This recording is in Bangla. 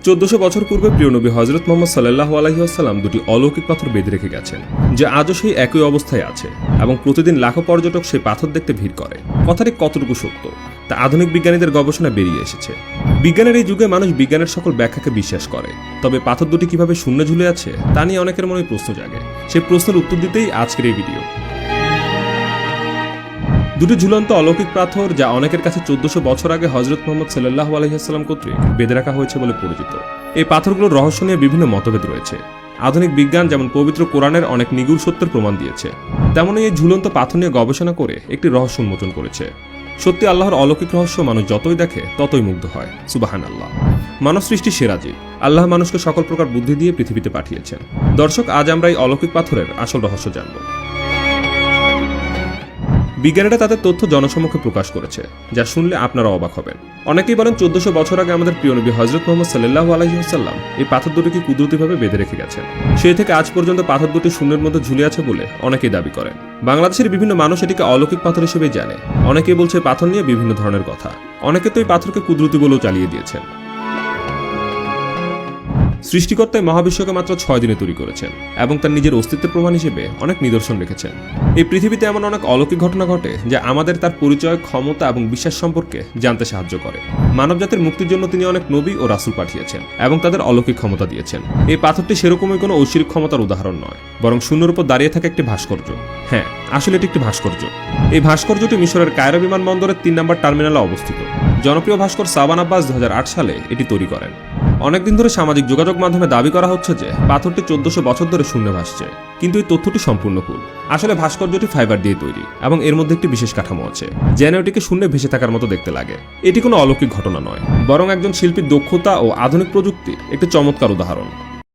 1400 বছর পূর্বে প্রিয় নবী হযরত মুহাম্মদ সাল্লাল্লাহু আলাইহি ওয়াসাল্লাম দুটি অলৌকিক পাথর বেঁধে রেখে গেছেন, যা আজও সেই একই অবস্থায় আছে এবং প্রতিদিন লাখো পর্যটক সেই পাথর দেখতে ভিড় করে। কথাটি কতটুকু সত্য তা আধুনিক বিজ্ঞানীদের গবেষণা বেরিয়ে এসেছে। বিজ্ঞানের এই যুগে মানুষ বিজ্ঞানের সকল ব্যাখ্যাকে বিশ্বাস করে, তবে পাথর দুটি কিভাবে শূন্যে ঝুলে আছে তা নিয়ে অনেকের মনে প্রশ্ন জাগে। সেই প্রশ্নের উত্তর দিতেই আজকের এই ভিডিও। দুটি ঝুলন্ত অলৌকিক পাথর যা অনেকের কাছে 1400 বছর আগে হযরত মুহাম্মদ সাল্লাল্লাহু আলাইহি ওয়াসাল্লাম কর্তৃক বেঁধে রাখা হয়েছে বলে পরিচিত। এই পাথরগুলোর রহস্য নিয়ে বিভিন্ন মতভেদ রয়েছে। আধুনিক বিজ্ঞান যেমন পবিত্র কোরআনের অনেক নিগুড় সত্যের প্রমাণ দিয়েছে, তেমনই এই ঝুলন্ত পাথর নিয়ে গবেষণা করে একটি রহস্য উন্মোচন করেছে। সত্যি আল্লাহর অলৌকিক রহস্য মানুষ যতই দেখে ততই মুগ্ধ হয়। সুবহানাল্লাহ। মানব সৃষ্টি সেরা জীব। আল্লাহ মানুষকে সকল প্রকার বুদ্ধি দিয়ে পৃথিবীতে পাঠিয়েছেন। দর্শক, আজ আমরা এই অলৌকিক পাথরের আসল রহস্য জানব। বিজ্ঞানীরা তাদের তথ্য জনসমক্ষে প্রকাশ করেছে, যা শুনলে আপনারা অবাক হবেন। অনেকেই বলেন 1400 বছর আগে আমাদের প্রিয় নবী হযরত মুহাম্মদ সাল্লাল্লাহু আলাইহি ওয়াসাল্লাম এই পাথর দুটিকে কুদরতিভাবে বেঁধে রেখে গেছেন। সেই থেকে আজ পর্যন্ত পাথর দুটি শূন্যের মধ্যে ঝুলে আছে বলে অনেকেই দাবি করেন। বাংলাদেশের বিভিন্ন মানুষ এটিকে অলৌকিক পাথর হিসেবেই জানে। অনেকেই বলছে পাথর নিয়ে বিভিন্ন ধরনের কথা। অনেকে তো এই পাথরকে কুদরতি বলেও চালিয়ে দিয়েছেন। সৃষ্টিকর্তা মহাবিশ্বকে মাত্র 6 দিনে তৈরি করেছেন এবং তার নিজের অস্তিত্বের প্রমাণ হিসেবে অনেক নিদর্শন রেখেছেন। এই পৃথিবীতে এমন অনেক অলৌকিক ঘটনা ঘটে যা আমাদের তার পরিচয়, ক্ষমতা এবং বিশ্বাস সম্পর্কে জানতে সাহায্য করে। মানবজাতির মুক্তির জন্য তিনি অনেক নবী ও রাসূল পাঠিয়েছেন এবং তাদের অলৌকিক ক্ষমতা দিয়েছেন। এই পাথরটি সেরকমই কোনো ঐশ্বরিক ক্ষমতার উদাহরণ নয়, বরং শূন্যের উপর দাঁড়িয়ে থাকা একটি ভাস্কর্য। হ্যাঁ, আসলে এটি একটি ভাস্কর্য। এই ভাস্কর্যটি মিশরের কায়রো বিমানবন্দরের 3 নম্বর টার্মিনালে অবস্থিত। জনপ্রিয় ভাস্কর সাবান আব্বাস 2008 সালে এটি তৈরি করেন। অনেকদিন ধরে সামাজিক যোগাযোগ মাধ্যমে দাবি করা হচ্ছে যে পাথরটি 1400 বছর ধরে শূন্যে ভাসছে, কিন্তু এই তথ্যটি সম্পূর্ণ ভুল। আসলে ভাস্কর্যটি ফাইবার দিয়ে তৈরি এবং এর মধ্যে একটি বিশেষ কাঠামো আছে, যেন এটিকে শূন্যে ভেসে থাকার মতো দেখতে লাগে। এটি কোনো অলৌকিক ঘটনা নয়, বরং একজন শিল্পীর দক্ষতা ও আধুনিক প্রযুক্তির একটি চমৎকার উদাহরণ।